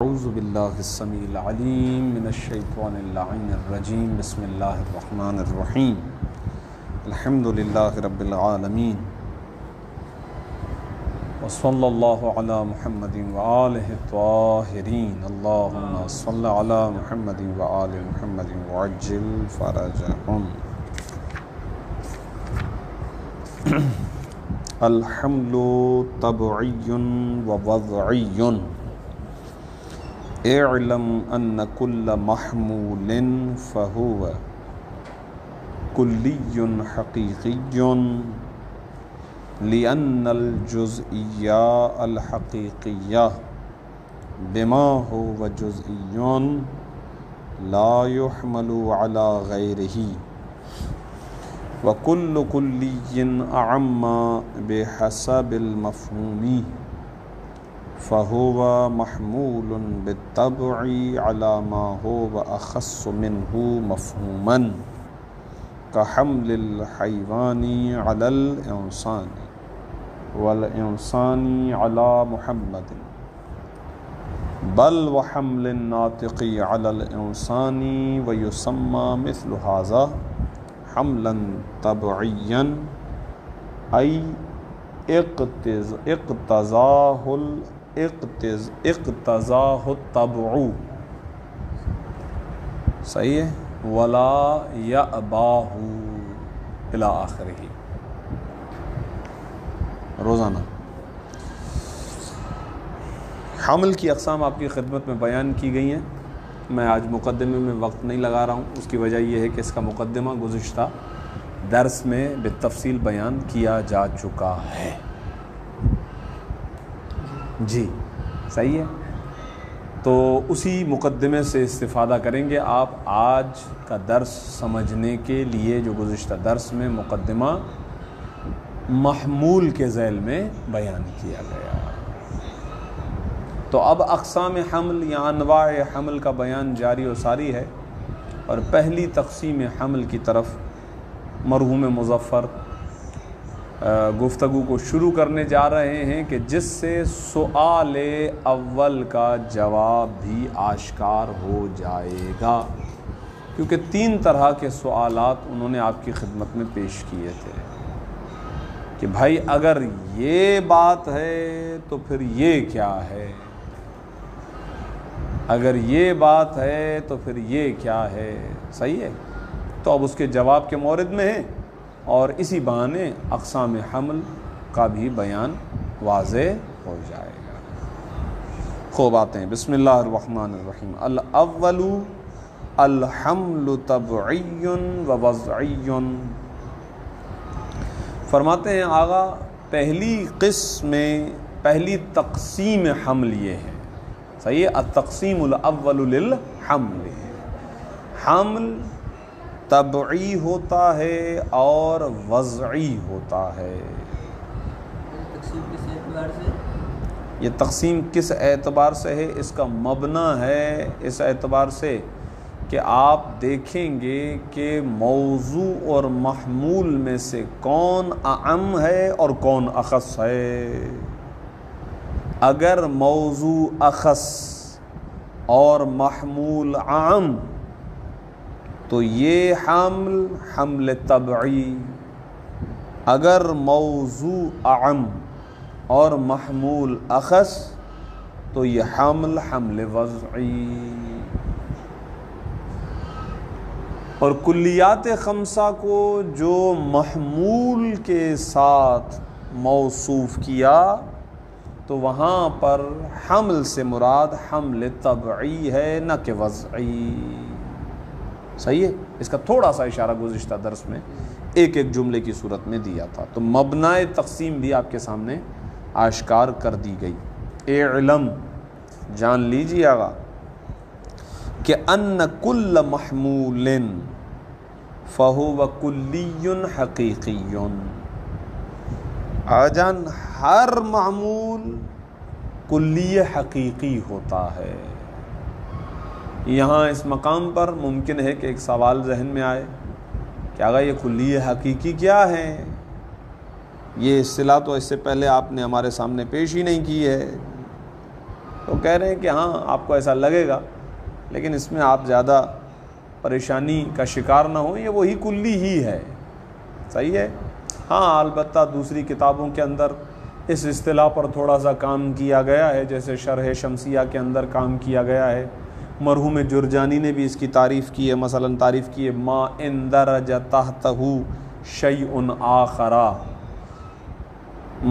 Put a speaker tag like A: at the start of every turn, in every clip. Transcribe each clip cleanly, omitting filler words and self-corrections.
A: اعوذ باللہ السمیع العلیم من الشیطان اللعین الرجیم بسم اللہ الرحمن الرحیم الحمد للہ رب العالمین وصلی اللہ علی محمد وآلہ الطاہرین اللہم صل علی محمد وآل محمد وعجل فرجہم. الحمل طبعی ووضعی. اعلم ان كل محمول فهو كلي حقيقي لأن الجزئية الحقيقية بما هو جزئي لا يحمل على غيره وكل كلي أعم بحسب المفهوم فهو محمول بالطبع على ما هو أخص منه مفهوما كحمل الحيوان على الإنسان والإنسان على محمد بل وحمل الناطق على الإنسان ويسمى مثل هذا حملا طبعيا أي اقتضاہ الطبع. صحیح ہے. ولا یأباہ الی آخرہ. روزانہ حمل کی اقسام آپ کی خدمت میں بیان کی گئی ہیں. میں آج مقدمے میں وقت نہیں لگا رہا ہوں. اس کی وجہ یہ ہے کہ اس کا مقدمہ گزشتہ درس میں بالتفصیل بیان کیا جا چکا ہے. جی صحیح ہے. تو اسی مقدمے سے استفادہ کریں گے آپ آج کا درس سمجھنے کے لیے. جو گزشتہ درس میں مقدمہ محمول کے ذیل میں بیان کیا گیا. تو اب اقسام حمل یا انواع حمل کا بیان جاری و ساری ہے. اور پہلی تقسیم حمل کی طرف مرحوم مظفر گفتگو کو شروع کرنے جا رہے ہیں کہ جس سے سؤال اول کا جواب بھی آشکار ہو جائے گا. کیونکہ 3 طرح کے سوالات انہوں نے آپ کی خدمت میں پیش کیے تھے کہ بھائی اگر یہ بات ہے تو پھر یہ کیا ہے، اگر یہ بات ہے تو پھر یہ کیا ہے. صحیح ہے. تو اب اس کے جواب کے مورد میں ہیں اور اسی بہانے اقسام حمل کا بھی بیان واضح ہو جائے گا. خوب آتے ہیں. بسم اللہ الرحمن الرحیم. الاول الحمل طبعی ووضعی. فرماتے ہیں آغا پہلی تقسیم حمل یہ ہے. صحیح ہے. التقسیم الاول للحمل. حمل طبعی ہوتا ہے اور وضعی ہوتا ہے. یہ تقسیم کس اعتبار سے ہے؟ اس کا مبنی ہے اس اعتبار سے کہ آپ دیکھیں گے کہ موضوع اور محمول میں سے کون اعم ہے اور کون اخص ہے. اگر موضوع اخص اور محمول عام تو یہ حمل طبعی. اگر موضوع اعم اور محمول اخص تو یہ حمل وضعی. اور کلیات خمسہ کو جو محمول کے ساتھ موصوف کیا تو وہاں پر حمل سے مراد حمل طبعی ہے نہ کہ وضعی. صحیح ہے. اس کا تھوڑا سا اشارہ گزشتہ درس میں ایک جملے کی صورت میں دیا تھا. تو مبنی تقسیم بھی آپ کے سامنے آشکار کر دی گئی. اعلم جان لیجیے آگا کہ ان کل محمول فہو کلی حقیقی. آجان ہر معمول کلی حقیقی ہوتا ہے. یہاں اس مقام پر ممکن ہے کہ ایک سوال ذہن میں آئے کہ آگا یہ کلی حقیقی کیا ہے؟ یہ اصطلاح تو اس سے پہلے آپ نے ہمارے سامنے پیش ہی نہیں کی ہے. تو کہہ رہے ہیں کہ ہاں آپ کو ایسا لگے گا، لیکن اس میں آپ زیادہ پریشانی کا شکار نہ ہوں، یہ وہی کلی ہی ہے، صحیح ہے۔ ہاں البتہ دوسری کتابوں کے اندر اس اصطلاح پر تھوڑا سا کام کیا گیا ہے، جیسے شرح شمسیہ کے اندر کام کیا گیا ہے، مرحوم جرجانی نے بھی اس کی تعریف کی ہے، مثلا تعریف کی ہے ما اندرج تحتہ شیء آخر،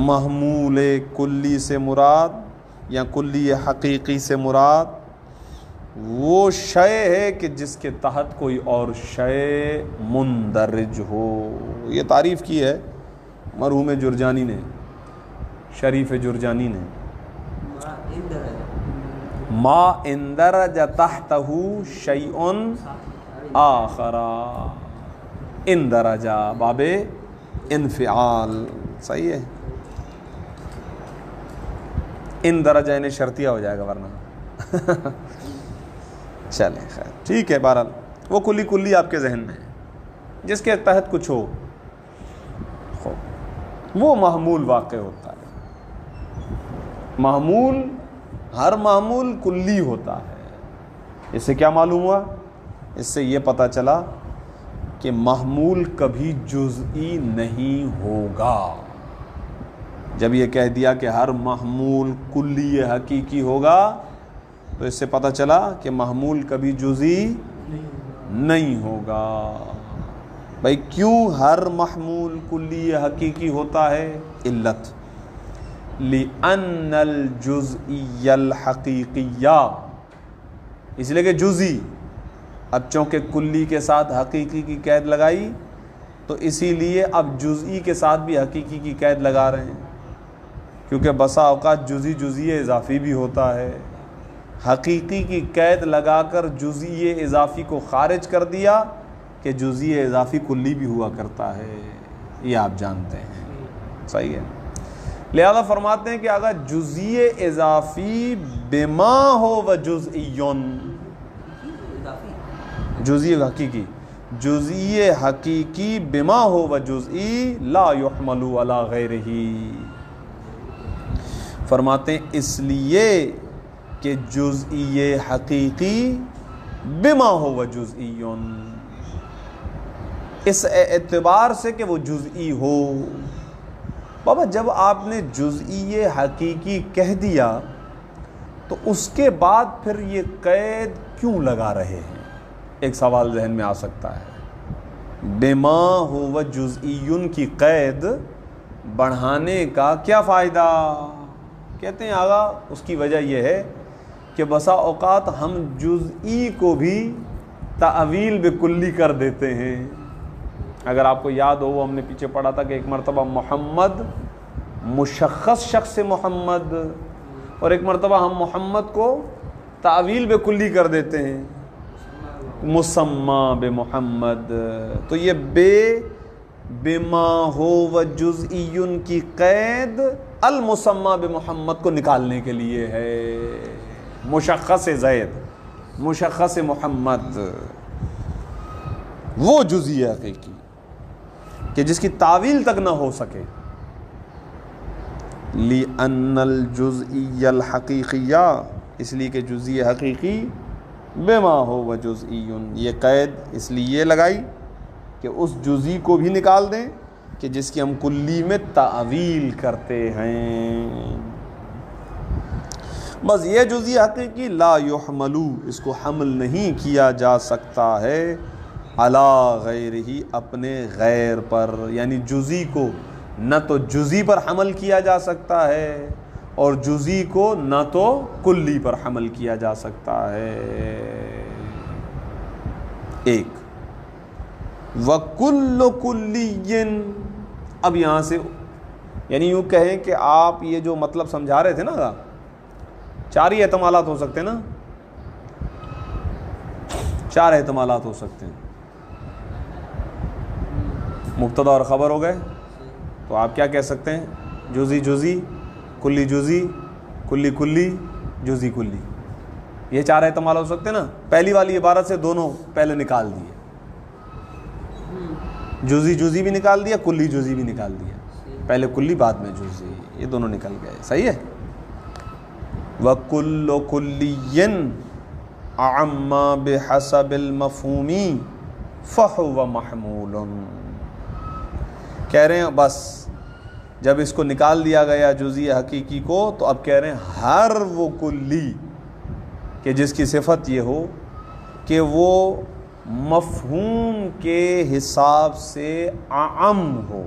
A: محمول کلی سے مراد یا کلی حقیقی سے مراد وہ شے ہے کہ جس کے تحت کوئی اور شے مندرج ہو۔ یہ تعریف کی ہے مرحوم جرجانی نے، شریف جرجانی نے، ما اندرج تحتہ شیء آخر، اندرج باب انفعال، صحیح ہے، اندرج یعنی شرطیہ ہو جائے گا ورنہ چلیں خیر ٹھیک ہے۔ بہرحال وہ کلی کلی آپ کے ذہن میں ہے جس کے تحت کچھ ہو، وہ محمول واقع ہوتا ہے۔ محمول، ہر محمول کلی ہوتا ہے۔ اس سے کیا معلوم ہوا؟ اس سے یہ پتہ چلا کہ محمول کبھی جزئی نہیں ہوگا۔ جب یہ کہہ دیا کہ ہر محمول کلی حقیقی ہوگا تو اس سے پتہ چلا کہ محمول کبھی جزئی نہیں ہوگا۔ بھائی کیوں ہر محمول کلی حقیقی ہوتا ہے؟ علت لِأَنَّ الْجُزْئِيَّ الْحَقِيقِيَّ، اس لیے کہ جزئی، اب چونکہ کلی کے ساتھ حقیقی کی قید لگائی تو اسی لیے اب جزئی کے ساتھ بھی حقیقی کی قید لگا رہے ہیں، کیونکہ بسا اوقات جزئی جزئی اضافی بھی ہوتا ہے۔ حقیقی کی قید لگا کر جزئی اضافی کو خارج کر دیا کہ جزئی اضافی کلی بھی ہوا کرتا ہے، یہ آپ جانتے ہیں، صحیح ہے۔ لہذا فرماتے ہیں کہ اگر جزئی اضافی بما ہو و جزئیون، جزئی حقیقی، جزئی حقیقی بما ہو و جزئی لا یحمل علی غیرہ، فرماتے ہیں اس لیے کہ جزئی حقیقی بما ہو و جزئیون، اس اعتبار سے کہ وہ جزئی ہو۔ بابا جب آپ نے جزئی حقیقی کہہ دیا تو اس کے بعد پھر یہ قید کیوں لگا رہے ہیں؟ ایک سوال ذہن میں آ سکتا ہے، بما ہو و جزئیون کی قید بڑھانے کا کیا فائدہ؟ کہتے ہیں آگا اس کی وجہ یہ ہے کہ بسا اوقات ہم جزئی کو بھی تعویل بکلی کر دیتے ہیں۔ اگر آپ کو یاد ہو، وہ ہم نے پیچھے پڑھا تھا کہ ایک مرتبہ محمد مشخص شخص محمد، اور ایک مرتبہ ہم محمد کو تعویل بکلی کر دیتے ہیں، مسمى بمحمد۔ تو یہ بما ہو و جزئیون کی قید المسمى بمحمد کو نکالنے کے لیے ہے، مشخص زید، مشخص محمد، وہ جزئی حقیقی کہ جس کی تعویل تک نہ ہو سکے۔ لِأَنَّ الْجُزْئِيَّ الْحَقِيقِيَّ، اس لیے کہ جزئی حقیقی بما ہو و جزئیون، یہ قید اس لیے لگائی کہ اس جزئی کو بھی نکال دیں کہ جس کی ہم کلی میں تعویل کرتے ہیں۔ بس یہ جزئی حقیقی لا یحملو، اس کو حمل نہیں کیا جا سکتا ہے، علی غیرہ، اپنے غیر پر، یعنی جزئی کو نہ تو جزئی پر حمل کیا جا سکتا ہے اور جزئی کو نہ تو کلی پر حمل کیا جا سکتا ہے۔ ایک وَكُلُّ كُلِّيٍّ، اب یہاں سے یعنی یوں کہیں کہ آپ یہ جو مطلب سمجھا رہے تھے نا، چار ہی احتمالات ہو سکتے ہیں نا، چار احتمالات ہو سکتے ہیں، مبتدا اور خبر ہو گئے، تو آپ کیا کہہ سکتے ہیں؟ جزئی جزئی، کلی جزئی، کلی کلی، جزئی کلی، یہ چار احتمال ہو سکتے ہیں نا۔ پہلی والی عبارت سے دونوں پہلے نکال دیے، جزئی جزئی بھی نکال دیا، کلی جزئی بھی نکال دیا، پہلے کلی بعد میں جزئی، یہ دونوں نکل گئے، صحیح ہے۔ وَكُلُّ كُلِّيٍّ أَعَمَّ بِحَسَبِ الْمَفْهُومِ فَهُوَ مَحْمُولٌ. کہہ رہے ہیں بس جب اس کو نکال دیا گیا جزئی حقیقی کو تو اب کہہ رہے ہیں ہر وہ کلی کہ جس کی صفت یہ ہو کہ وہ مفہوم کے حساب سے اعم ہو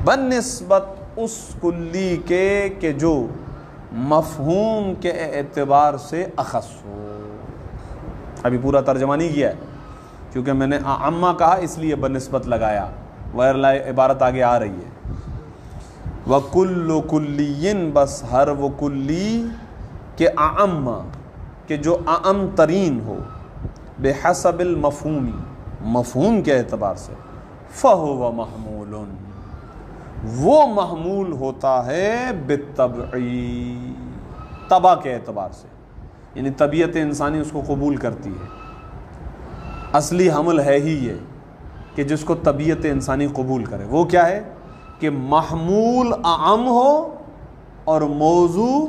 A: بنسبت اس کلی کے کہ جو مفہوم کے اعتبار سے اخص ہو. ابھی پورا ترجمہ نہیں کیا ہے کیونکہ میں نے اعمہ کہا اس لیے بنسبت لگایا، ورنہ عبارت آگے آ رہی ہے. وَكُلُّ كُلِّيٍ بس ہر وہ کلی کہ اعم کہ جو اعم ترین ہو بحسب المفہوم مفہوم کے اعتبار سے فَهُوَ مَحْمُولٌ وہ محمول ہوتا ہے بالطبعی طبع کے اعتبار سے، یعنی طبیعت انسانی اس کو قبول کرتی ہے. اصلی حمل ہے ہی یہ کہ جس کو طبیعت انسانی قبول کرے. وہ کیا ہے کہ محمول اعم ہو اور موضوع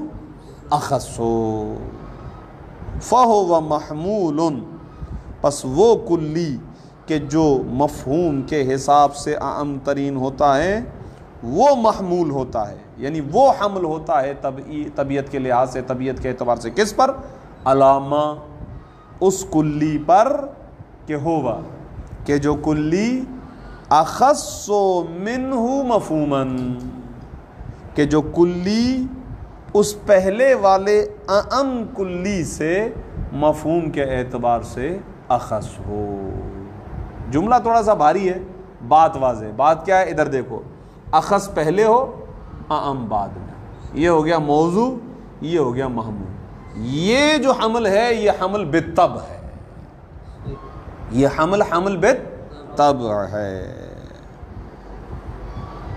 A: اخص ہو. فَهُوَ مَحْمُولٌ پس وہ کلی کہ جو مفہوم کے حساب سے اعم ترین ہوتا ہے وہ محمول ہوتا ہے، یعنی وہ حمل ہوتا ہے طبیعت کے لحاظ سے، طبیعت کے اعتبار سے. کس پر؟ علامہ اس کلی پر کہ ہوا کہ جو کلی اخص منہ مفہوماً کہ جو کلی اس پہلے والے اعم کلی سے مفہوم کے اعتبار سے اخص ہو. جملہ تھوڑا سا بھاری ہے، بات واضح. بات کیا ہے؟ ادھر دیکھو، اخص پہلے ہو اعم بعد میں. یہ ہو گیا موضوع، یہ ہو گیا محمول. یہ جو حمل ہے یہ حمل بالطبع ہے، یہ حمل بالطبع ہے.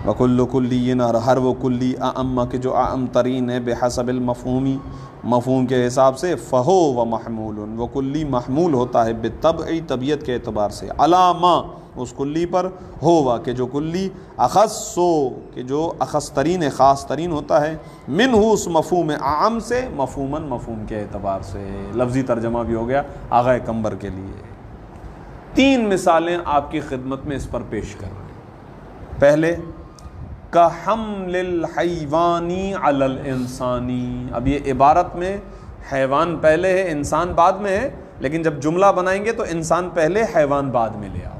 A: وَكُلُّ كُلِّيٍّ اور ہر وہ کلی اعم کہ جو اعم ترین ہے بحسب المفہومی مفہوم کے حساب سے فَهُوَ مَحْمُولٌ وہ کلی محمول ہوتا ہے بالطبع طبیعت کے اعتبار سے علامہ اس کلی پر ہوا کہ جو کلی اخصو کہ جو اخص ترین خاص ترین ہوتا ہے منہ اس مفہوم اعم سے مفہوماً مفہوم کے اعتبار سے. لفظی ترجمہ بھی ہو گیا آغا کمبر کے لیے. 3 مثالیں آپ کی خدمت میں اس پر پیش کر رہے ہیں. پہلے کَحَمْلِ الْحَيْوَانِ عَلَى الْإِنسَانِ. اب یہ عبارت میں حیوان پہلے ہے انسان بعد میں ہے، لیکن جب جملہ بنائیں گے تو انسان پہلے حیوان بعد میں لے آؤ.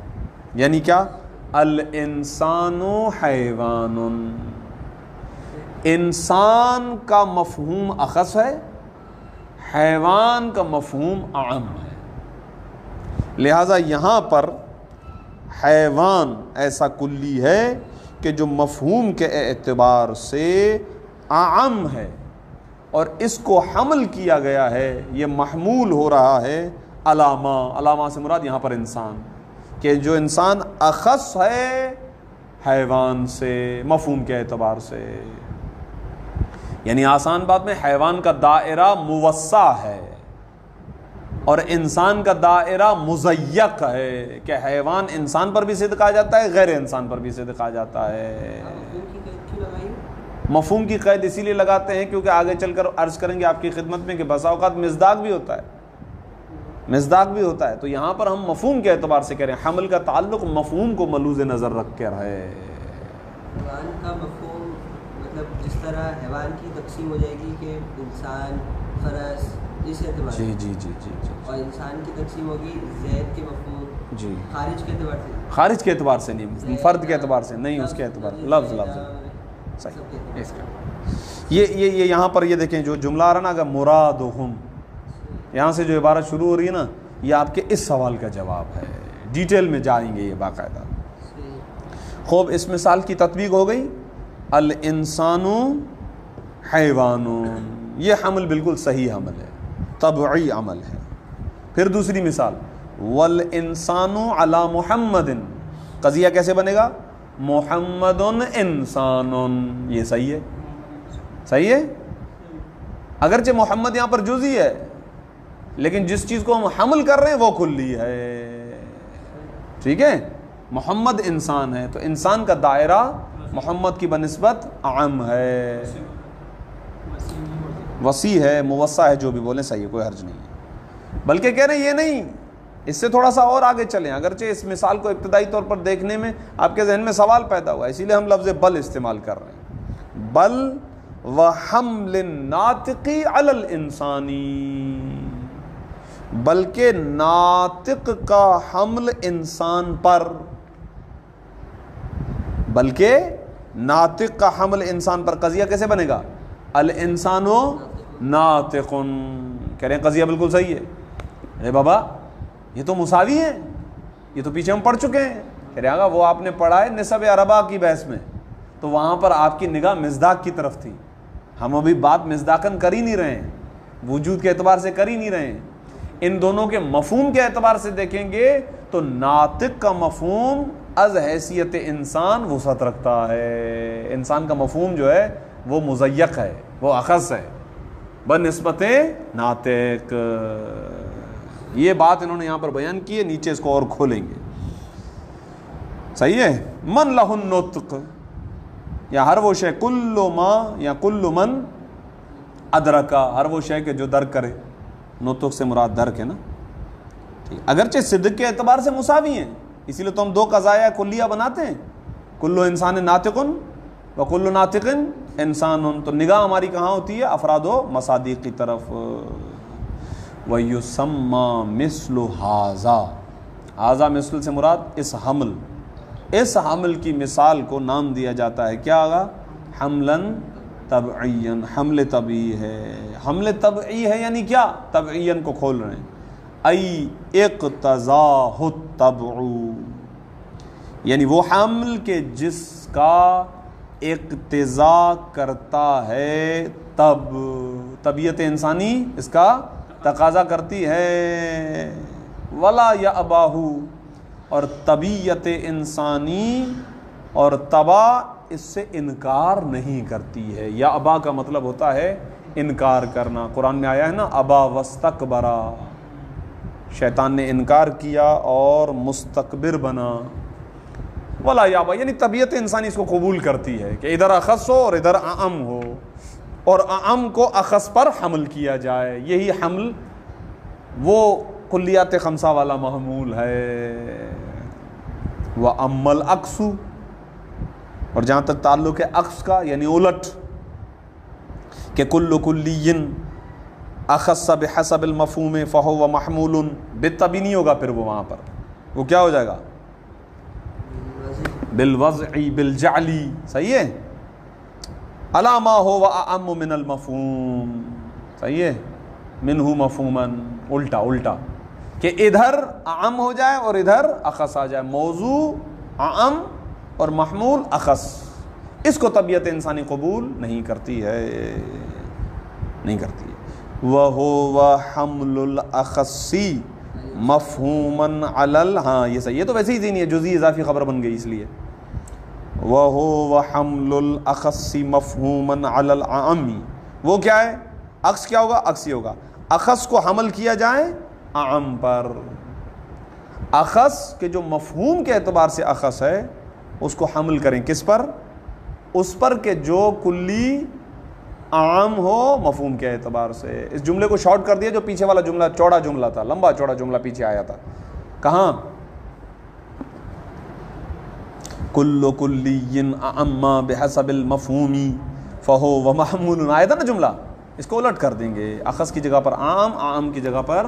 A: یعنی کیا؟ الانسان حیوان، انسان کا مفہوم اخص ہے، حیوان کا مفہوم اعم ہے. لہذا یہاں پر حیوان ایسا کلی ہے کہ جو مفہوم کے اعتبار سے اعم ہے اور اس کو حمل کیا گیا ہے، یہ محمول ہو رہا ہے علامہ. علامہ سے مراد یہاں پر انسان، کہ جو انسان اخص ہے حیوان سے مفہوم کے اعتبار سے. یعنی آسان بات میں حیوان کا دائرہ موسع ہے اور انسان کا دائرہ مضیق ہے، کہ حیوان انسان پر بھی صدق آ جاتا ہے، غیر انسان پر بھی صدق آ جاتا ہے. مفہوم کی قید اسی لیے لگاتے ہیں کیونکہ آگے چل کر عرض کریں گے آپ کی خدمت میں کہ بسا اوقات مصداق بھی ہوتا ہے، مصداق بھی ہوتا ہے. تو یہاں پر ہم مفہوم کے اعتبار سے کہہ رہے ہیں، حمل کا تعلق مفہوم کو ملوز نظر رکھ کے رہے.
B: حیوان کا مفہوم مطلب جس طرح حیوان کی تقسیم ہو جائے گی کہ انسان، فرس، اس اعتبار سے جی اور انسان کی تقسیم ہوگی زید کے مفہوم جی خارج کے اعتبار سے،
A: خارج کے اعتبار سے نہیں، فرد کے اعتبار سے نہیں، اس کے اعتبار لفظ صحیح. یہ یہاں پر یہ دیکھیں جو جملہ آ رہا نا، اگر مرادہم، یہاں سے جو عبارت شروع ہو رہی ہے نا، یہ آپ کے اس سوال کا جواب ہے. ڈیٹیل میں جائیں گے یہ باقاعدہ. خوب اس مثال کی تطبیق ہو گئی. الانسان حیوان، یہ حمل بالکل صحیح حمل ہے، طبعی عمل ہے. پھر دوسری مثال والانسان علی محمد، قضیہ کیسے بنے گا؟ محمد انسان، یہ صحیح ہے، صحیح ہے. اگرچہ محمد یہاں پر جزئی ہے لیکن جس چیز کو ہم حمل کر رہے ہیں وہ کلی ہے. ٹھیک ہے، محمد انسان ہے تو انسان کا دائرہ محمد کی بنسبت عام ہے. وسیع ہے، موسع ہے، جو بھی بولیں صحیح ہے، کوئی حرج نہیں ہے. بلکہ کہہ رہے ہیں یہ نہیں، اس سے تھوڑا سا اور آگے چلیں. اگرچہ اس مثال کو ابتدائی طور پر دیکھنے میں آپ کے ذہن میں سوال پیدا ہوا، اسی لیے ہم لفظ بل استعمال کر رہے ہیں. بل وحمل الناطق علی الانسانی، بلکہ ناطق کا حمل انسان پر، بلکہ ناطق کا حمل انسان پر. قضیہ کیسے بنے گا؟ الانسان ناطق. کہہ رہے ہیں قضیہ بالکل صحیح ہے. ارے بابا یہ تو مساوی ہیں، یہ تو پیچھے ہم پڑھ چکے ہیں. کہہ رہے ہیں وہ آپ نے پڑھا ہے نسب اربا کی بحث میں، تو وہاں پر آپ کی نگاہ مصداق کی طرف تھی. ہم ابھی بات مصداقاً کر ہی نہیں رہے ہیں، وجود کے اعتبار سے کر ہی نہیں رہے ہیں. ان دونوں کے مفہوم کے اعتبار سے دیکھیں گے تو ناطق کا مفہوم از حیثیت انسان وسعت رکھتا ہے. انسان کا مفہوم جو ہے وہ مضیق ہے، وہ اخص ہے بنسبت ناطق. یہ بات انہوں نے یہاں پر بیان کی ہے، نیچے اس کو اور کھولیں گے. صحیح ہے. من لہ النطق، یا ہر وہ شے، کل ما یا کل من ادرکا، ہر وہ شے کہ جو درک کرے. نطق سے مراد درک ہے نا. اگرچہ صدق کے اعتبار سے مساوی ہیں، اسی لیے تو ہم دو قضایا کلیہ بناتے ہیں، کلو انسان ناطق و کلو ناطق انسان. تو نگاہ ہماری کہاں ہوتی ہے؟ افراد و مصادیق کی طرف. وَيُسَمَّى مِثْلُ هَذَا، هَذَا مثل سے مراد اس حمل، اس حمل کی مثال کو نام دیا جاتا ہے کیا آگا؟ حملاً طبعیاً. حمل طبعی ہے. حمل طبعی ہے یعنی کیا؟ طبعیاً کو کھول رہے ہیں. ای اقتضاہ الطبع، یعنی وہ حمل کے جس کا اقتضا کرتا ہے طبیعت انسانی اس کا تقاضا کرتی ہے. ولا یأباہ، اور طبیعت انسانی اور طبع اس سے انکار نہیں کرتی ہے. یا ابا کا مطلب ہوتا ہے انکار کرنا. قرآن میں آیا ہے نا، ابا واستکبرا، شیطان نے انکار کیا اور مستکبر بنا. ولا یابا یعنی طبیعت انسانی اس کو قبول کرتی ہے کہ ادھر اخص ہو اور ادھر اعم ہو، اور اعم کو اخص پر حمل کیا جائے. یہی حمل وہ کلیات خمسہ والا محمول ہے. وَأَمَّا الْعَكْسُ، اور جہاں تک تعلق ہے عکس کا یعنی الٹ، کہ کل کلی اخص بحسب المفہوم فہو محمول بالطبع نہیں ہوگا. پھر وہ وہاں پر وہ کیا ہو جائے گا؟ بالوضعی بالجعلی. صحیح ہے. علی ما ہو واعم من المفہوم. صحیح ہے. منہ مفہوما، الٹا الٹا، کہ ادھر اعم ہو جائے اور ادھر اخص آ جائے. موضوع اعم اور محمول اخص، اس کو طبیعت انسانی قبول نہیں کرتی ہے، نہیں کرتی ہے. وَهُوَ حَمْلُ الْأَخَصِّ مَفْهُومًا عَلَى ہاں یہ صحیح ہے. تو ویسے ہی دینی ہے، جزئی اضافی خبر بن گئی اس لیے. وَهُوَ حَمْلُ الْأَخَصِّ مَفْهُومًا عَلَى الْعَامِّ، وہ کیا ہے؟ عکس کیا ہوگا؟ عکس ہی ہوگا. اخص کو حمل کیا جائے اعم پر. اخص کے جو مفہوم کے اعتبار سے اخص ہے اس کو حمل کریں کس پر؟ اس پر کہ جو کلی عام ہو مفہوم کے اعتبار سے. اس جملے کو شارٹ کر دیا، جو پیچھے والا جملہ چوڑا جملہ تھا، لمبا چوڑا جملہ پیچھے آیا تھا. کہاں؟ کل کلی اعم بحسب المفہوم فہو محمول آیا تھا نا جملہ. اس کو الٹ کر دیں گے، اخص کی جگہ پر عام، عام کی جگہ پر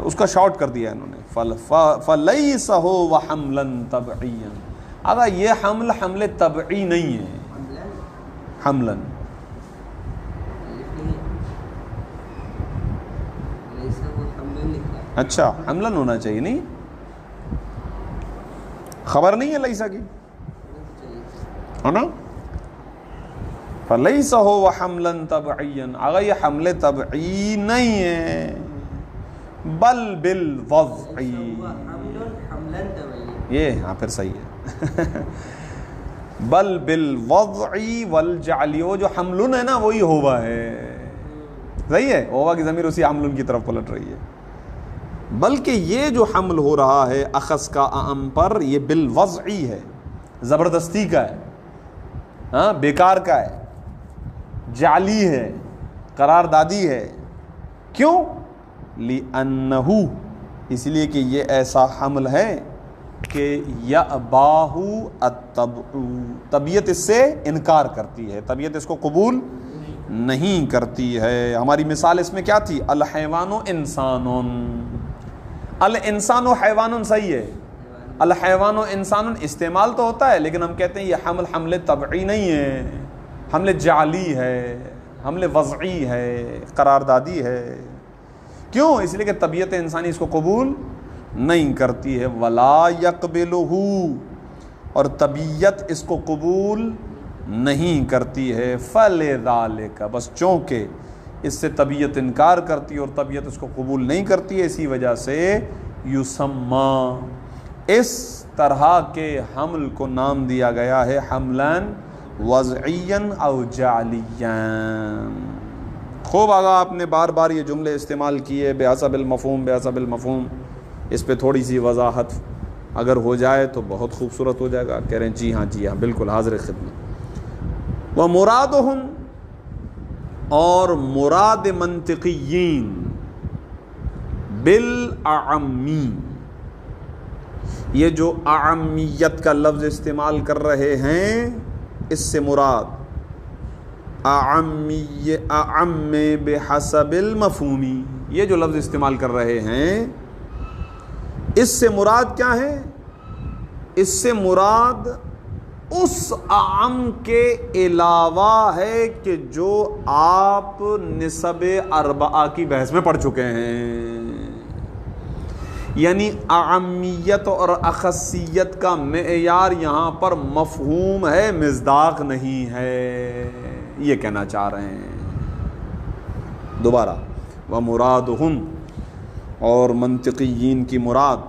A: اس کا شارٹ کر دیا انہوں نے. فلیس ہو وحملا طبعیا، اگر یہ حمل حمل طبعی نہیں ہے. حملا اچھا حملا ہونا چاہیے، نہیں خبر نہیں ہے لیسا کی، ہے نا. فلیس ہو وحملا طبعیا، اگر یہ حمل طبعی نہیں ہے، بل بالوضعی، یہ ہاں پھر صحیح ہے. بل بالوضعی والجعلی، وہ جو حملن ہے نا وہی ہوا ہے. صحیح ہے. ہوا کی ضمیر اسی حملن کی طرف پلٹ رہی ہے. بلکہ یہ جو حمل ہو رہا ہے اخص کا اعم پر، یہ بالوضعی ہے، زبردستی کا ہے، ہاں بیکار کا ہے. جعلی ہے، قرار دادی ہے. کیوں؟ لِأَنَّهُ، اس لیے کہ یہ ایسا حمل ہے کہ يَأْبَاهُ الطَّبْعُ، طبیعت اس سے انکار کرتی ہے، طبیعت اس کو قبول نہیں کرتی ہے. ہماری مثال اس میں کیا تھی؟ الحیوان انسان، الانسان حیوان صحیح ہے، الحیوان انسان استعمال تو ہوتا ہے، لیکن ہم کہتے ہیں یہ حمل طبعی نہیں ہے، حمل جعلی ہے، حمل وضعی ہے، قراردادی ہے. کیوں؟ اس لیے کہ طبیعت انسانی اس کو قبول نہیں کرتی ہے. ولا یقبلہ، اور طبیعت اس کو قبول نہیں کرتی ہے. فلذالک، بس چونکہ اس سے طبیعت انکار کرتی ہے اور طبیعت اس کو قبول نہیں کرتی ہے، اسی وجہ سے یسمى، اس طرح کے حمل کو نام دیا گیا ہے حملاً وضعیاً او جعلیاً. خوب آگا آپ نے بار بار یہ جملے استعمال کیے، بحسب المفہوم، بحسب المفہوم. اس پہ تھوڑی سی وضاحت اگر ہو جائے تو بہت خوبصورت ہو جائے گا. کہہ رہے ہیں جی ہاں جی ہاں بالکل حاضر خدمت. ومرادہم، اور مراد منطقیین، بالاعمی، یہ جو اعمیت کا لفظ استعمال کر رہے ہیں اس سے مراد اعم بحسب المفہومی، یہ جو لفظ استعمال کر رہے ہیں اس سے مراد کیا ہے؟ اس سے مراد اس اعم کے علاوہ ہے کہ جو آپ نسب اربعہ کی بحث میں پڑھ چکے ہیں. یعنی اعمیت اور اخصیت کا معیار یہاں پر مفہوم ہے، مصداق نہیں ہے، یہ کہنا چاہ رہے ہیں. دوبارہ، ومرادہم، اور منطقیین کی مراد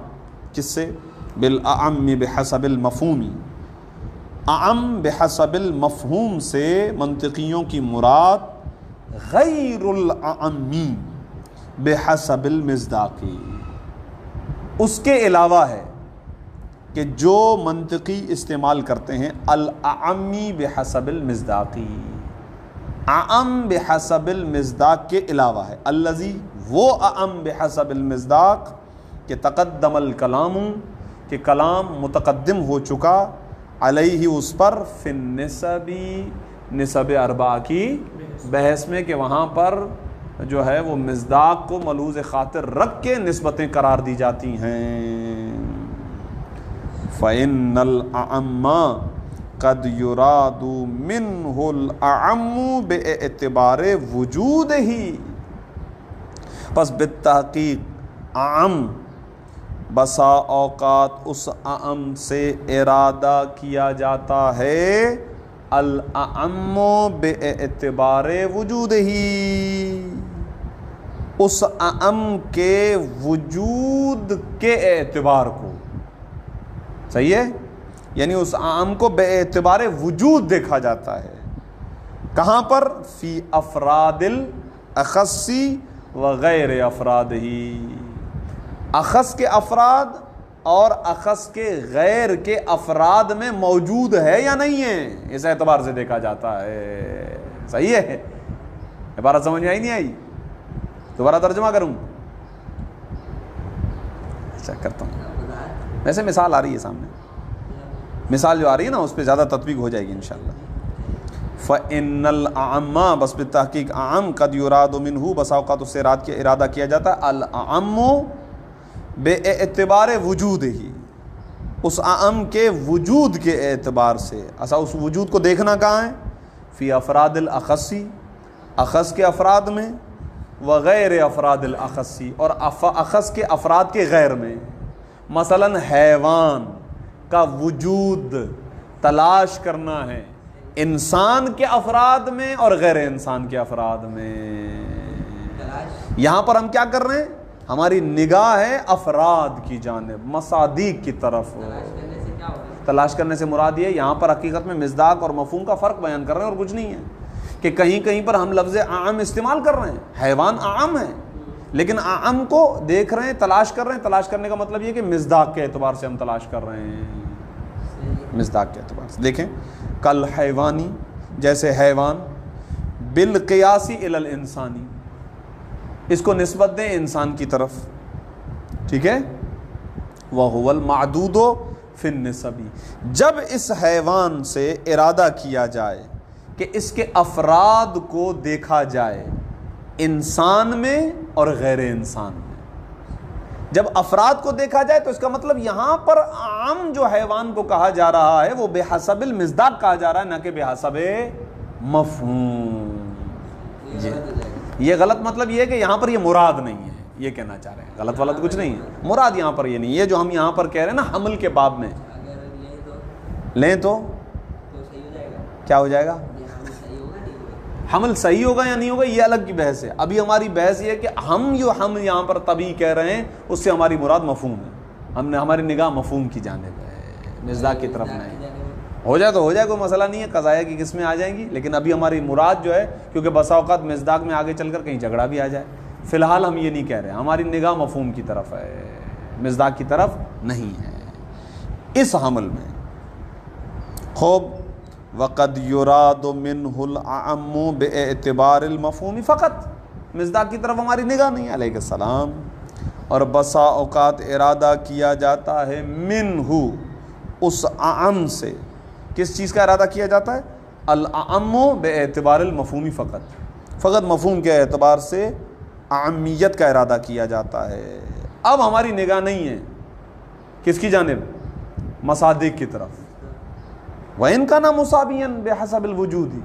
A: کس سے؟ بالاعم بحسب المفہومی، اعم بحسب المفہوم سے منطقیوں کی مراد غیر الاعمی بحسب المصداقی، اس کے علاوہ ہے کہ جو منطقی استعمال کرتے ہیں الاعمی بحسب المصداقی، اعم بحسب المصداق کے علاوہ ہے. الذی، وہ اعم بحسب المصداق کہ تقدم الکلام، کہ کلام متقدم ہو چکا، علیہ اس پر، فی النسب، نسب اربعہ کی بحث میں، کہ وہاں پر جو ہے وہ مصداق کو ملحوظ خاطر رکھ کے نسبتیں قرار دی جاتی ہیں. فإن الأعم قد يراد منه الأعم باعتبار وجوده، پس بالتحقیق اعم بسا اوقات اس اعم سے ارادہ کیا جاتا ہے الاعم باعتبار وجودہ، اس اعم کے وجود کے اعتبار کو. صحیح ہے؟ یعنی اس اعم کو بے اعتبار وجود دیکھا جاتا ہے. کہاں پر؟ فی افراد الاخص وغیر افراد ہی، اخص کے افراد اور اخص کے غیر کے افراد میں موجود ہے یا نہیں ہے، اس اعتبار سے دیکھا جاتا ہے. صحیح ہے؟ عبارت سمجھ میں آئی نہیں آئی؟ دوبارہ ترجمہ کروں؟ اچھا کرتا ہوں. ویسے مثال آ رہی ہے سامنے، مثال جو آ رہی ہے نا اس پہ زیادہ تطبیق ہو جائے گی انشاءاللہ. فإن الأعم، بس بالتحقیق اعم، قد يراد منه، بس اوقات اس سے ارادہ کیا جاتا ہے الاعم بے اعتبار وجود ہی، اس اعم کے وجود کے اعتبار سے. ایسا اس وجود کو دیکھنا کہاں ہے؟ فی افراد الاخصی، اخص کے افراد میں، وغیر افراد الاخصی، اور اخص کے افراد کے غیر میں. مثلا حیوان کا وجود تلاش کرنا ہے انسان کے افراد میں اور غیر انسان کے افراد میں. یہاں پر ہم کیا کر رہے ہیں؟ ہماری نگاہ ہے افراد کی جانب، مصادیق کی طرف. تلاش کرنے سے مراد یہ یہاں پر حقیقت میں مصداق اور مفہوم کا فرق بیان کر رہے ہیں اور کچھ نہیں ہے. کہ کہیں کہیں پر ہم لفظ اعم استعمال کر رہے ہیں، حیوان اعم ہے، لیکن اعم کو دیکھ رہے ہیں، تلاش کر رہے ہیں. تلاش کرنے کا مطلب یہ کہ مصداق کے اعتبار سے ہم تلاش کر رہے ہیں، مصداق کے اعتبار سے. دیکھیں کل حیوانی، جیسے حیوان بالقیاسی الی الانسانی، اس کو نسبت دیں انسان کی طرف، ٹھیک ہے، وَهُوَ الْمَعْدُودُ فِي النِّسَبِ، جب اس حیوان سے ارادہ کیا جائے کہ اس کے افراد کو دیکھا جائے انسان میں اور غیر انسان میں، جب افراد کو دیکھا جائے تو اس کا مطلب یہاں پر عام جو حیوان کو کہا جا رہا ہے وہ بحسب المصداق کہا جا رہا ہے، نہ کہ بحسب مفہوم۔ یہ غلط مطلب یہ ہے کہ یہاں پر یہ مراد نہیں ہے، یہ کہنا چاہ رہے ہیں، غلط غلط کچھ نہیں ہے، مراد یہاں پر یہ نہیں ہے، جو ہم یہاں پر کہہ رہے ہیں نا حمل کے باب میں، لیں تو کیا ہو جائے گا؟ حمل صحیح ہوگا یا نہیں ہوگا یہ الگ کی بحث ہے، ابھی ہماری بحث یہ ہے کہ ہم جو ہم یہاں پر طبی کہہ رہے ہیں اس سے ہماری مراد مفہوم ہے، ہماری نگاہ مفہوم کی جانب ہے، مصداق کی طرف نہیں۔ ہو جائے تو ہو جائے، کوئی مسئلہ نہیں ہے، قضائیہ کی قسمیں آ جائیں گی، لیکن ابھی ہماری مراد جو ہے، کیونکہ بسا اوقات مصداق میں آگے چل کر کہیں جھگڑا بھی آ جائے، فی الحال ہم یہ نہیں کہہ رہے ہیں، ہماری نگاہ مفہوم کی طرف ہے، مصداق کی طرف نہیں ہے اس حمل میں۔ خوب، وقد یراد منہ العام باعتبار المفہوم فقط، مصداق کی طرف ہماری نگاہ نہیں ہے علیہ السلام، اور بسا اوقات ارادہ کیا جاتا ہے منہ، اس عام سے، کس چیز کا ارادہ کیا جاتا ہے؟ العام باعتبار المفہوم فقط، فقط مفہوم کے اعتبار سے عامیت کا ارادہ کیا جاتا ہے۔ اب ہماری نگاہ نہیں ہے کس کی جانب؟ مصادق کی طرف، وَإِن كَانَ مُصَابِيًا بِحَسَبِ الْوُجُودِ،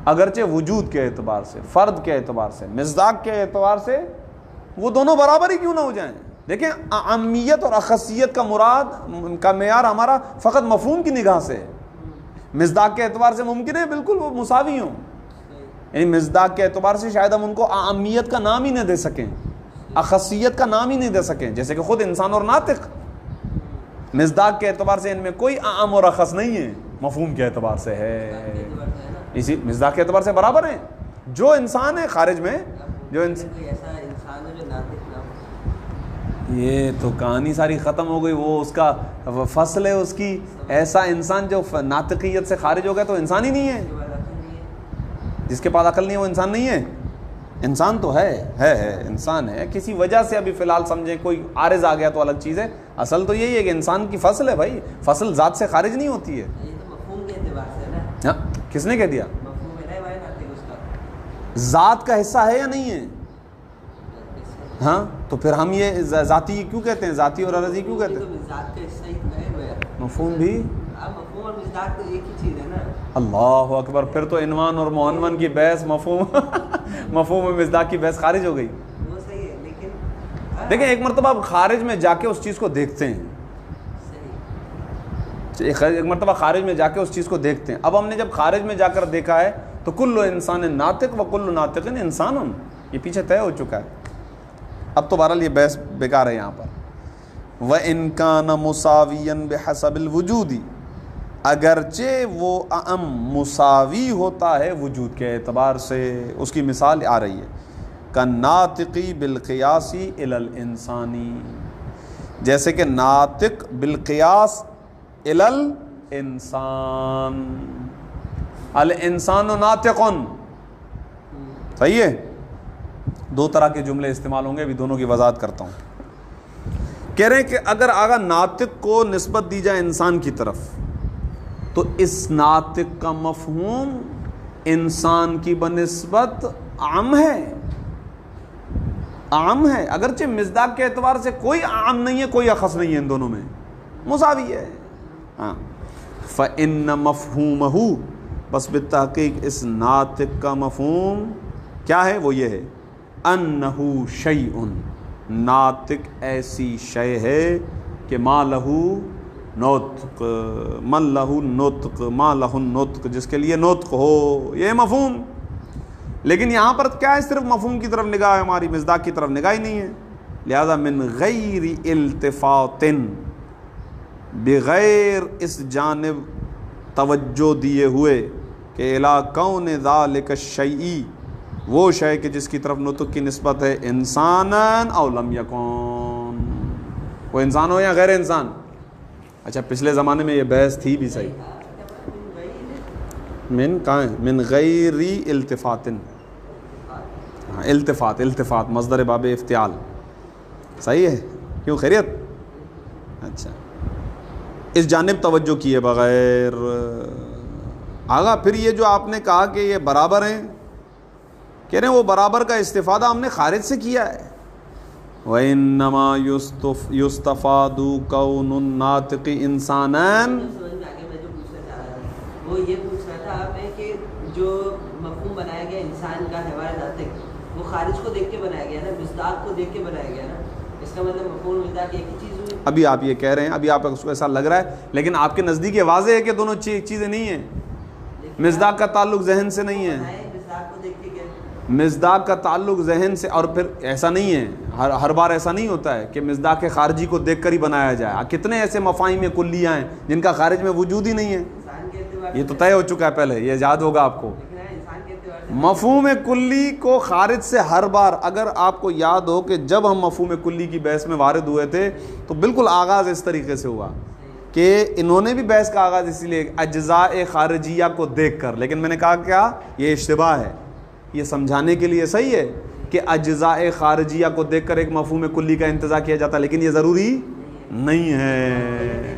A: اگرچہ وجود کے اعتبار سے، فرد کے اعتبار سے، مصداق کے اعتبار سے وہ دونوں برابر ہی کیوں نہ ہو جائیں۔ دیکھیں عامیت اور اخصیت کا مراد کا معیار ہمارا فقط مفہوم کی نگاہ سے ہے، مصداق کے اعتبار سے ممکن ہے بالکل وہ مساوی ہوں، یعنی مصداق کے اعتبار سے شاید ہم ان کو عامیت کا نام ہی نہ دے سکیں، اخصیت کا نام ہی نہیں دے سکیں، جیسے کہ خود انسان اور ناطق، مصداق کے اعتبار سے ان میں کوئی عام اور اخص نہیں ہے، مفہوم کے اعتبار سے ہے، اسی مصداق کے اعتبار سے برابر ہیں۔ جو انسان ہے خارج میں، جو انسان ہے جو ناطق، یہ تو کہانی ساری ختم ہو گئی، وہ اس کا فصل ہے اس کی، ایسا انسان جو ناطقیت سے خارج ہو گیا تو انسان ہی نہیں ہے، جس کے پاس عقل نہیں ہے وہ انسان نہیں ہے، انسان تو ہے انسان ہے، کسی وجہ سے ابھی فی الحال سمجھیں کوئی عارض آ گیا تو الگ چیز ہے، اصل تو یہی ہے کہ انسان کی فصل ہے بھائی، فصل ذات سے خارج نہیں ہوتی ہے۔ ہاں، کس نے کہہ دیا؟ ذات کا حصہ ہے یا نہیں ہے؟ ہاں، تو پھر ہم یہ ذاتی کیوں کہتے ہیں، ذاتی اور عرضی کیوں کہتے ہیں؟ مفہوم بھی اللہ اکبر، پھر تو عنوان اور معنون کی بحث، مفہوم اور مصداق کی بحث خارج ہو گئی۔ دیکھیں ایک مرتبہ آپ خارج میں جا کے اس چیز کو دیکھتے ہیں، ایک مرتبہ خارج میں جا کے اس چیز کو دیکھتے ہیں، اب ہم نے جب خارج میں جا کر دیکھا ہے تو کل انسان ناطق و کل ناطق انسان، یہ پیچھے طے ہو چکا ہے، اب تو بہرحال یہ بحث بیکار ہے یہاں پر۔ وَإِن كَانَ مُسَاوِيًا بِحَسَبِ الْوُجُودِ، اگرچہ وہ اعم مساوی ہوتا ہے وجود کے اعتبار سے، اس کی مثال آ رہی ہے، کَالنَّاطِقِ بِالْقِيَاسِ إِلَى الْإِنسَانِ، جیسے کہ ناطق بالقیاس إِلَى الْإِنسان، الْإِنسَانُ نَاطِقٌ، صحیح ہے؟ دو طرح کے جملے استعمال ہوں گے، ابھی دونوں کی وضاحت کرتا ہوں۔ کہہ رہے ہیں کہ اگر آگا ناطق کو نسبت دی جائے انسان کی طرف تو اس ناطق کا مفہوم انسان کی بنسبت عام ہے، عام ہے، اگرچہ مصداق کے اعتبار سے کوئی عام نہیں ہے، کوئی اخص نہیں ہے، ان دونوں میں مساوی ہے۔ ہاں، فَإِنَّ مَفْهُومَهُ، بس بالتحقیق اس ناطق کا مفہوم کیا ہے، وہ یہ ہے، انہو شیء، ناطق ایسی شے ہے کہ ما لہو نطق، من لہو نطق، ما لہو نطق، جس کے لیے نطق ہو، یہ مفہوم۔ لیکن یہاں پر کیا ہے، صرف مفہوم کی طرف نگاہ ہے ہماری، مصداق کی طرف نگاہ ہی نہیں ہے، لہذا من غیر التفات، بغیر اس جانب توجہ دیے ہوئے کہ الی کون ذالک الشیء، وہ شے کہ جس کی طرف نطق کی نسبت ہے، انساناً او لم یکن، وہ انسان ہو یا غیر انسان۔ اچھا، پچھلے زمانے میں یہ بحث تھی بھی صحیح، من کہاں ہے؟ من غیر التفات، التفات، التفات مصدر باب افتعال، صحیح ہے؟ کیوں خیریت؟ اچھا، اس جانب توجہ کیے بغیر. آگا پھر یہ جو آپ نے کہا کہ یہ برابر ہیں، کہہ رہے ہیں وہ برابر کا استفادہ ہم نے خارج سے کیا ہے. وَإِنَّمَا يُسْتَفَادُ كَوْنُ النَّاطِقِ إِنسَانًا.
B: وہ یہ پوچھ رہا تھا آپ نے کہ جو مفہوم بنایا گیا انسان کا حیوان ناطق، وہ خارج کو دیکھ کے بنایا گیا نا، مصداق کو دیکھ کے بنایا گیا نا. اس کا مطلب مفہوم مصداق ایک ہی چیز ہوئی.
A: ابھی آپ یہ کہہ رہے ہیں، ابھی آپ کو ایسا لگ رہا ہے، لیکن آپ کے نزدیک یہ واضح ہے کہ دونوں چیزیں نہیں ہیں. مصداق کا تعلق ذہن سے نہیں ہے، مصداق کا تعلق ذہن سے. اور پھر ایسا نہیں ہے، ہر بار ایسا نہیں ہوتا ہے کہ مصداق خارجی کو دیکھ کر ہی بنایا جائے. کتنے ایسے مفاہیم کلیہ ہیں جن کا خارج میں وجود ہی نہیں ہے. یہ تو طے ہو چکا ہے پہلے، یہ یاد ہوگا آپ کو. مفہوم کلی کو خارج سے ہر بار، اگر آپ کو یاد ہو کہ جب ہم مفہوم کلی کی بحث میں وارد ہوئے تھے تو بالکل آغاز اس طریقے سے ہوا کہ انہوں نے بھی بحث کا آغاز اسی لیے اجزاء خارجیہ کو دیکھ کر. لیکن میں نے کہا کیا یہ اشتباہ ہے، یہ سمجھانے کے لیے صحیح ہے کہ اجزاء خارجیہ کو دیکھ کر ایک مفہوم کلی کا انتزاع کیا جاتا ہے، لیکن یہ ضروری نہیں ہے.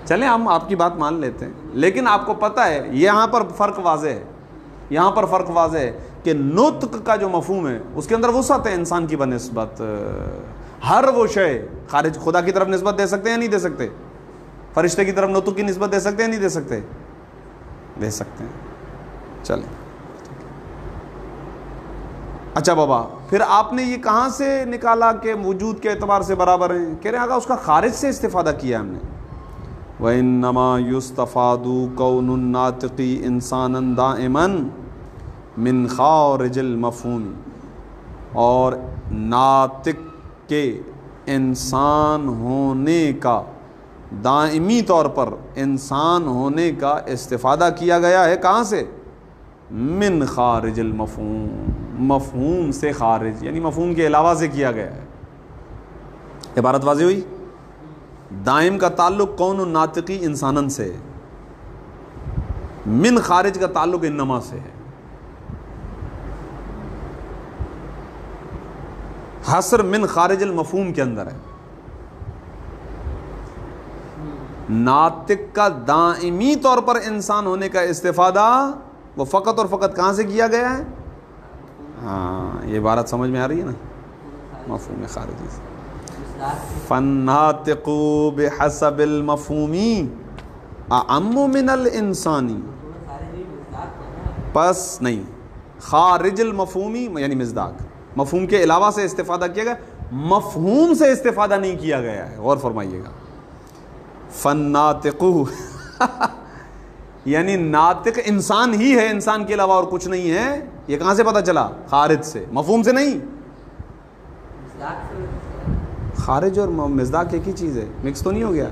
A: چلیں ہم آپ کی بات مان لیتے ہیں، لیکن آپ کو پتہ ہے یہاں پر فرق واضح ہے، یہاں پر فرق واضح ہے کہ نطق کا جو مفہوم ہے اس کے اندر وسعت ہے انسان کی بنسبت. ہر وہ شے خارج خدا کی طرف نسبت دے سکتے ہیں یا نہیں دے سکتے؟ فرشتے کی طرف نطق کی نسبت دے سکتے ہیں یا نہیں دے سکتے؟ دے سکتے ہیں. چلیں اچھا بابا، پھر آپ نے یہ کہاں سے نکالا کہ وجود کے اعتبار سے برابر ہیں؟ کہہ رہے ہیں آگا اس کا خارج سے استفادہ کیا ہم نے. وَإِنَّمَا يُسْتَفَادُ كَوْنُ النَّاطِقِ إِنسَانًا دَائِمًا مِنْ خَارِجِ الْمَفْهُومِ. اور ناطق کے انسان ہونے کا، دائمی طور پر انسان ہونے کا استفادہ کیا گیا ہے. کہاں سے؟ من خارج المفہوم، مفہوم سے خارج، یعنی مفہوم کے علاوہ سے کیا گیا ہے. عبارت واضح ہوئی؟ دائم کا تعلق کون الناطقی انسانن سے، من خارج کا تعلق انما سے ہے. حصر من خارج المفہوم کے اندر ہے. ناطق کا دائمی طور پر انسان ہونے کا استفادہ وہ فقط اور فقط کہاں سے کیا گیا ہے؟ ہاں یہ عبارت سمجھ میں آ رہی ہے نا، مفہوم خارجی سے. فالناطق بحسب المفہوم اعم من الانسانی. پس نہیں، خارج المفہومی یعنی مصداق، مفہوم کے علاوہ سے استفادہ کیا گیا، مفہوم سے استفادہ نہیں کیا گیا ہے. غور فرمائیے گا. فالناطق یعنی ناطق انسان ہی ہے، انسان کے علاوہ اور کچھ نہیں ہے. یہ کہاں سے پتہ چلا؟ خارج سے، مفہوم سے نہیں. خارج اور مصداق ایک ہی چیز ہے، مکس تو نہیں ہو گیا؟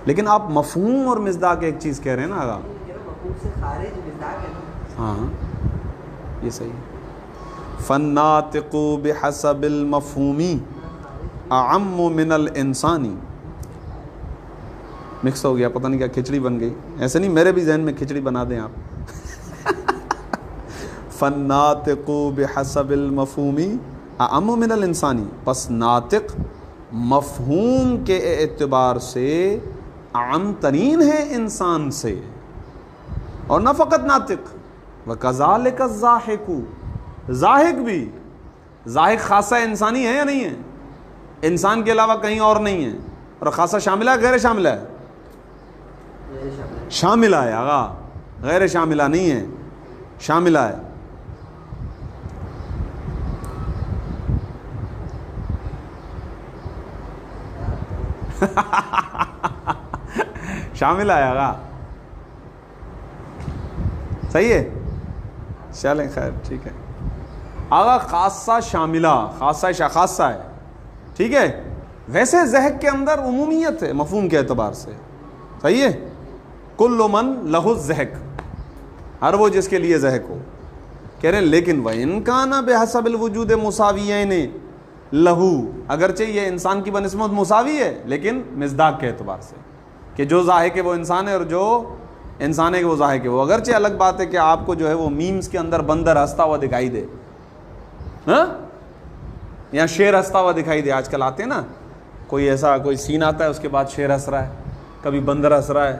A: لیکن آپ مفہوم اور مصداق ایک چیز کہہ رہے ہیں نا آگا. ہاں یہ صحیح ہے. فالناطق بحسب المفہوم اعم من الانسانی. مکس ہو گیا، پتہ نہیں کیا کھچڑی بن گئی. ایسے نہیں، میرے بھی ذہن میں کھچڑی بنا دیں آپ. فالناطق بحسب المفہوم اعم من الانسانی. پس ناطق مفہوم کے اعتبار سے اعم ترین ہے انسان سے. اور نہ فقط ناطق، وَكَذَلِكَ الزَّاحِقُ، زاحق بھی. زاحق خاصہ انسانی ہے یا نہیں ہے؟ انسان کے علاوہ کہیں اور نہیں ہے. اور خاصہ شاملہ ہے غیر شاملہ ہے؟ شاملہ ہے آغا، غیر شاملہ نہیں ہے، شاملہ ہے. شاملہ ہے آغا، صحیح ہے. چلیں خیر ٹھیک ہے آغا. خاصہ شاملہ، خاصہ خاصہ ہے، ٹھیک ہے. ویسے ذہق کے اندر عمومیت ہے مفہوم کے اعتبار سے، صحیح ہے. کل من لہ الذہق، ہر وہ جس کے لیے ذہق ہو. کہہ رہے ہیں لیکن وَإِن كَانَ بِحَسَبِ الْوُجُودِ مُسَاوِيَيْنِ لہو، اگرچہ یہ انسان کی بنسبت مساوی ہے لیکن مصداق کے اعتبار سے. کہ جو ضاحک ہے وہ انسان ہے اور جو انسان ہے کہ وہ ضاحک ہے وہ. اگرچہ الگ بات ہے کہ آپ کو جو ہے وہ میمز کے اندر بندر ہنستا ہوا دکھائی دے, ہاں, یا شیر ہنستا ہوا دکھائی دے. آج کل آتے ہیں نا, کوئی ایسا کوئی سین آتا ہے, اس کے بعد شیر ہنس رہا ہے, کبھی بندر ہنس رہا ہے,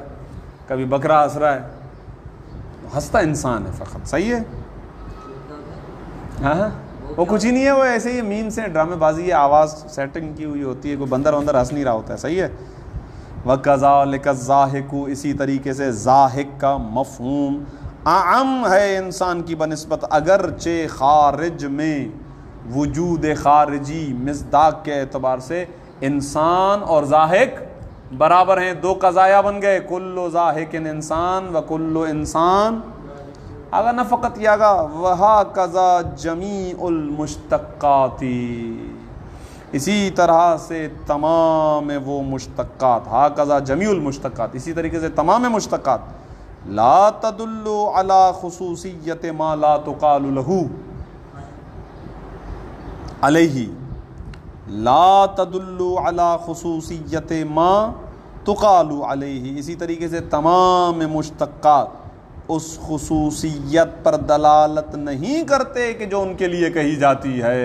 A: کبھی بکرا ہنس رہا ہے. ہنستا انسان ہے فقط, صحیح ہے. ہاں, وہ کچھ ہی نہیں ہے, وہ ایسے ہی میم سے ڈرامے بازی ہے, آواز سیٹنگ کی ہوئی ہوتی ہے, کوئی بندر وندر ہنس نہیں رہا ہوتا ہے, صحیح ہے. وَكَذَلِكَ الزَّاحِكُ, اسی طریقے سے ضاحک کا مفہوم اعم ہے انسان کی بنسبت, اگرچہ خارج میں وجود خارجی مصداق کے اعتبار سے انسان اور ضاحک برابر ہیں. دو قضایا بن گئے, کل ضاحک انسان و کل انسان. اگر نہ فقط یہ آگا وَهَكَذَا جَمِيعُ الْمُشْتَقَّاتِ, اسی طرح سے تمام وہ مشتقات, ہاکذا جمیع المشتقات, اسی طریقے سے تمام مشتقات, لا تدل علی خصوصیت ما لا تقال له علیہ, لا تدل علی خصوصیت ما تقال علیہ, اسی طریقے سے تمام مشتقات اس خصوصیت پر دلالت نہیں کرتے کہ جو ان کے لیے کہی جاتی ہے.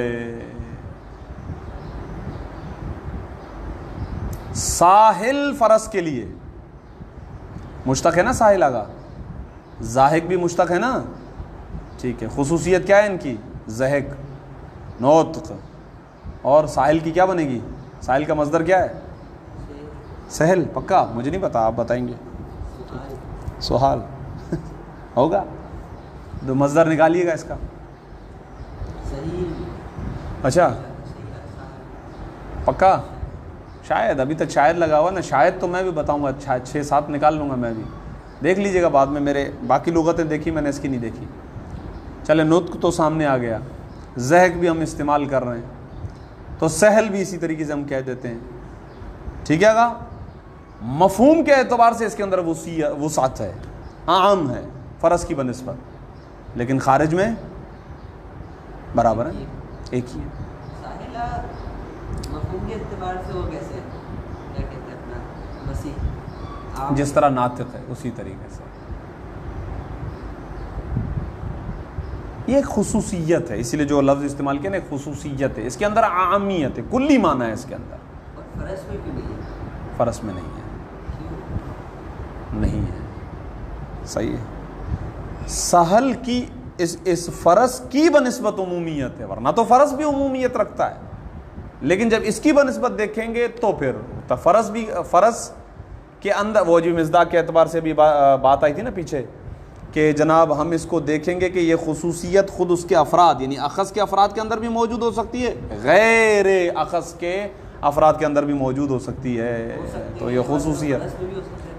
A: ساحل فرس کے لیے مشتق ہے نا, ساحل آگا, ضاحک بھی مشتق ہے نا, ٹھیک ہے. خصوصیت کیا ہے ان کی؟ ضحک, نطق. اور ساحل کی کیا بنے گی؟ ساحل کا مصدر کیا ہے؟ سہل. پکا مجھے نہیں پتا, آپ بتائیں گے. سہال ہوگا, تو مصدر نکالیے گا اس کا. اچھا پکا, شاید ابھی تک شاید لگا ہوا نا, شاید تو میں بھی بتاؤں گا, 6-7 نکال لوں گا میں بھی, دیکھ لیجئے گا بعد میں. میرے باقی لغتیں دیکھی میں نے, اس کی نہیں دیکھی. چلے, نطق تو سامنے آ گیا, ضحک بھی ہم استعمال کر رہے ہیں, تو سہل بھی اسی طریقے سے ہم کہہ دیتے ہیں, ٹھیک ہے گا. مفہوم کے اعتبار سے اس کے اندر وسعت ہے, عام ہے فرض کی بنسبت, لیکن خارج میں برابر ہے, ایک ہی ہے.
B: مفہوم کے اعتبار سے وہ کیسے کیا کہتے ہیں اپنا مسیح,
A: جس طرح ناطق ہے اسی طریقے سے. یہ ایک خصوصیت ہے, اسی لیے جو لفظ استعمال کیا نا, ایک خصوصیت ہے, اس کے اندر عامیت ہے, کلی معنی ہے اس کے اندر.
B: اور فرس میں کیوں نہیں ہے؟
A: فرس میں نہیں ہے, نہیں ہے, صحیح ہے. سہل کی اس فرض کی بنسبت عمومیت ہے, ورنہ تو فرض بھی عمومیت رکھتا ہے, لیکن جب اس کی بنسبت دیکھیں گے تو پھر فرض بھی, فرض کے اندر وہ جو مصداق کے اعتبار سے بھی بات آئی تھی نا پیچھے, کہ جناب ہم اس کو دیکھیں گے کہ یہ خصوصیت خود اس کے افراد یعنی اخذ کے افراد کے اندر بھی موجود ہو سکتی ہے, غیر اخذ کے افراد کے اندر بھی موجود ہو سکتی ہے. تو یہ خصوصیت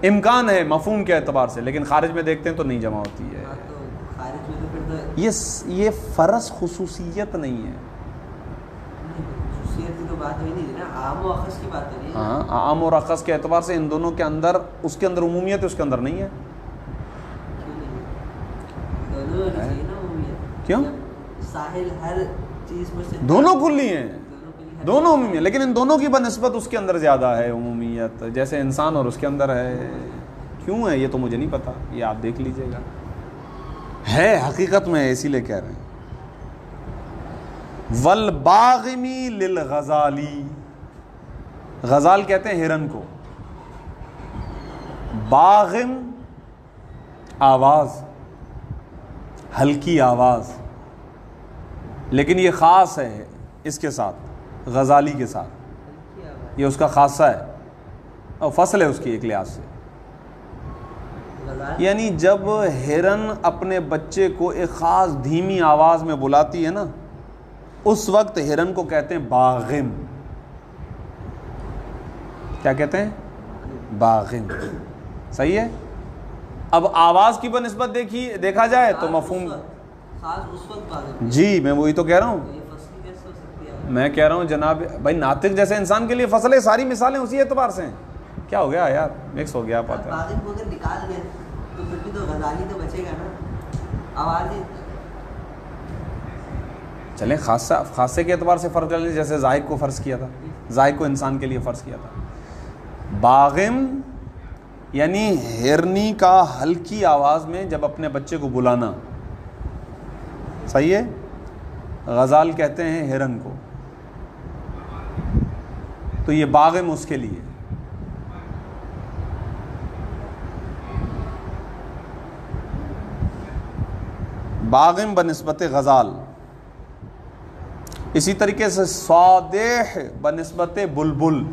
A: امکان ہے مفہوم کے اعتبار سے, لیکن خارج میں دیکھتے ہیں تو نہیں جمع ہوتی ہے. یہ فرض خصوصیت نہیں ہے, ہاں, عام اور اخص کے اعتبار سے ان دونوں کے اندر, اس کے اندر عمومیت ہے, اس کے اندر نہیں ہے. کیوں؟
B: ساحل ہر چیز میں
A: دونوں کلی ہیں, دونوں عمومی ہیں, لیکن ان دونوں کی بنسبت اس کے اندر زیادہ ہے عمومیت, جیسے انسان اور اس کے اندر ہے. کیوں ہے یہ تو مجھے نہیں پتا, یہ آپ دیکھ لیجئے گا. ہے حقیقت میں, اسی لیے کہہ رہے ہیں. والباغمی للغزالی, غزال کہتے ہیں ہرن کو, باغم آواز, ہلکی آواز, لیکن یہ خاص ہے اس کے ساتھ, غزالی کے ساتھ, یہ اس کا خاصہ ہے اور فصل ہے اس کی ایک لحاظ سے. یعنی جب ہرن اپنے بچے کو ایک خاص دھیمی آواز میں بلاتی ہے نا, اس وقت ہرن کو کہتے ہیں باغم. کیا کہتے ہیں؟ باغم. صحیح ہے. اب آواز کی بنسبت دیکھا جائے تو مفہوم جی, میں وہی تو کہہ رہا ہوں, میں کہہ رہا ہوں جناب بھائی, ناطق جیسے انسان کے لیے فصل ہے, ساری مثالیں اسی اعتبار سے ہیں. کیا ہو گیا یار, مکس ہو گیا. پاتا چلیں خاصے کے اعتبار سے فرض کر لیں, جیسے ضاحک کو فرض کیا تھا, ضاحک کو انسان کے لیے فرض کیا تھا. باغم یعنی ہرنی کا ہلکی آواز میں جب اپنے بچے کو بلانا. صحیح ہے. غزال کہتے ہیں ہرن کو. تو یہ باغم اس کے لیے. باغم بنسبت غزال. اسی طریقے سے صادح بنسبت بلبل.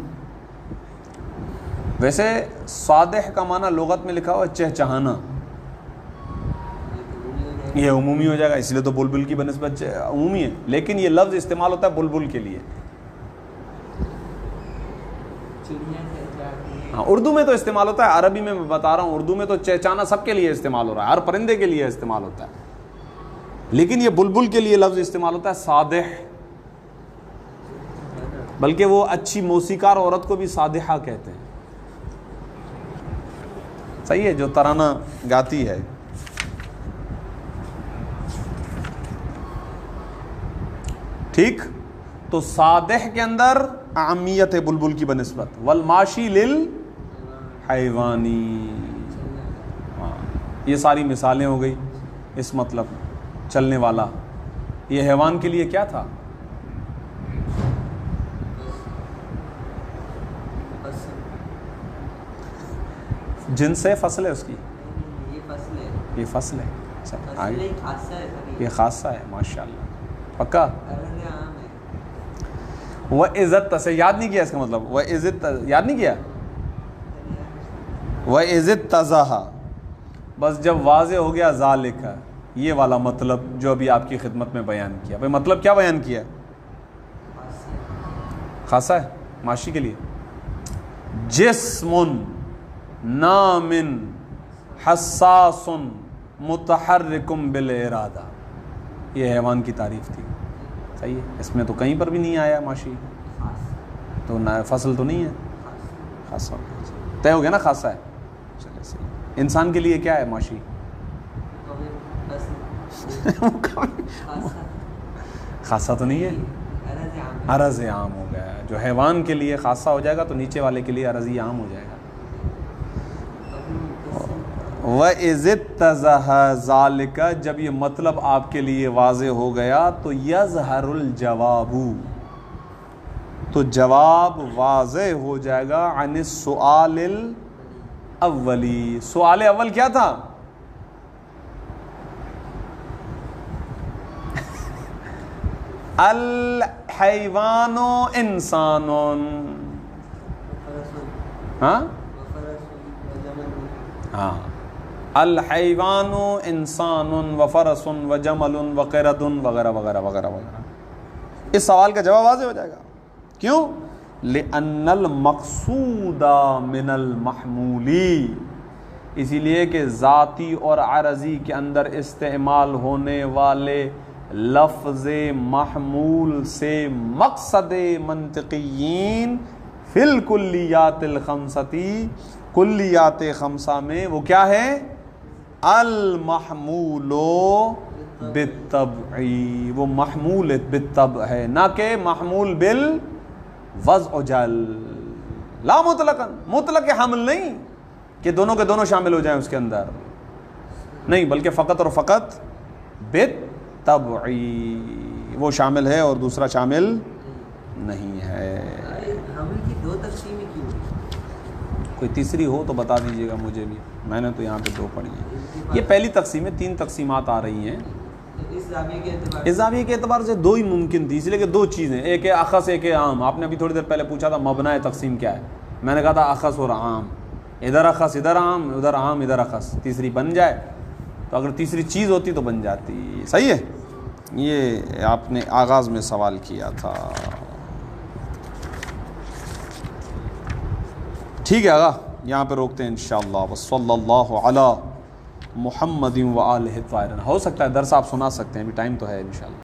A: ویسے صادح کا معنی لغت میں لکھا ہوا ہے چہچہانا, یہ عمومی ہو جائے گا, اس لیے تو بلبل کی بنسبت عمومی ہے, لیکن یہ لفظ استعمال ہوتا ہے بلبل کے لیے. ہاں اردو میں تو استعمال ہوتا ہے, عربی میں بتا رہا ہوں, اردو میں تو چہچہانا سب کے لیے استعمال ہو رہا ہے, ہر پرندے کے لیے استعمال ہوتا ہے, لیکن یہ بلبل کے لیے لفظ استعمال ہوتا ہے صادح. بلکہ وہ اچھی موسیقار عورت کو بھی صادحہ کہتے ہیں. صحیح ہے, جو ترانہ گاتی ہے. ٹھیک. تو صادح کے اندر عامیت ہے بلبل کی بنسبت. والماشی للحیوانی. یہ ساری مثالیں ہو گئی اس مطلب چلنے والا. یہ حیوان کے لیے کیا تھا؟ جن سے فصل ہے اس کی, یہ فصل ہے. یہ خاصہ ہے. ماشاء اللہ, پکا. وہ عزت سے یاد نہیں کیا اس کا مطلب, وہ عزت یاد نہیں کیا, وہ عزت تزہا. بس جب واضح ہو گیا ذالک, یہ والا مطلب جو ابھی آپ کی خدمت میں بیان کیا. بھائی مطلب کیا بیان کیا؟ خاصہ ہے ماشی کے لیے. جسم نامن حساس متحرک بالارادہ. یہ حیوان کی تعریف تھی. صحیح ہے. اس میں تو کہیں پر بھی نہیں آیا ماشی, تو فصل تو نہیں ہے. خاصہ طے ہو گیا نا, خاصہ ہے. چلے صحیح. انسان کے لیے کیا ہے ماشی؟ خاصہ تو نہیں ہے, عرض عام ہو گیا. جو حیوان کے لیے خاصہ ہو جائے گا تو نیچے والے کے لیے عرضی عام ہو جائے گا. وَإِذِ اتَّضَحَ ذَلِكَ, جب یہ مطلب آپ کے لیے واضح ہو گیا تو يَظْهَرُ الْجَوَابُ, تو جواب واضح ہو جائے گا. عن السؤال الاولی, سؤال اول کیا تھا؟ الحیوان انسان. ہاں ہاں, الحیوان انسان وفرس وجمل وقرد وغیرہ وغیرہ وغیرہ وغیرہ. اس سوال کا جواب واضح ہو جائے گا. کیوں؟ لأن المقصود من المحمولی, اسی لیے کہ ذاتی اور عرضی کے اندر استعمال ہونے والے لفظ محمول سے مقصد منطقیین فی الکلیات الخمستی, کلیات خمسہ میں وہ کیا ہے؟ المحمول بالطبع, وہ محمول بالطبع ہے, نہ کہ محمول بالوضع جل. لا مطلقاً, مطلق حمل نہیں کہ دونوں کے دونوں شامل ہو جائیں اس کے اندر, نہیں, بلکہ فقط اور فقط بالطبعی وہ شامل ہے اور دوسرا شامل نہیں ہے.
B: حمل کی دو تقسیمیں کیوں؟
A: کوئی تیسری ہو تو بتا دیجیے گا مجھے بھی, میں نے تو یہاں پہ دو پڑھی ہیں. یہ پہلی تقسیم ہے, 3 تقسیمات آ رہی ہیں. اس زاویے کے اعتبار سے 2 ہی ممکن تھی, اس لیے کہ 2 چیزیں, ایک ہے اخص, ایک ہے عام. آپ نے ابھی تھوڑی دیر پہلے پوچھا تھا مبنی تقسیم کیا ہے, میں نے کہا تھا اخص اور عام. ادھر اخص ادھر عام, ادھر عام ادھر اخص, تیسری بن جائے تو اگر تیسری چیز ہوتی تو بن جاتی. صحیح ہے. یہ آپ نے آغاز میں سوال کیا تھا. ٹھیک ہے آغا, یہاں پہ روکتے ہیں انشاءاللہ. وصلی اللہ علی محمد و آلہ الطاہرین. ہو سکتا ہے درس آپ سنا سکتے ہیں, ابھی ٹائم تو ہے انشاءاللہ.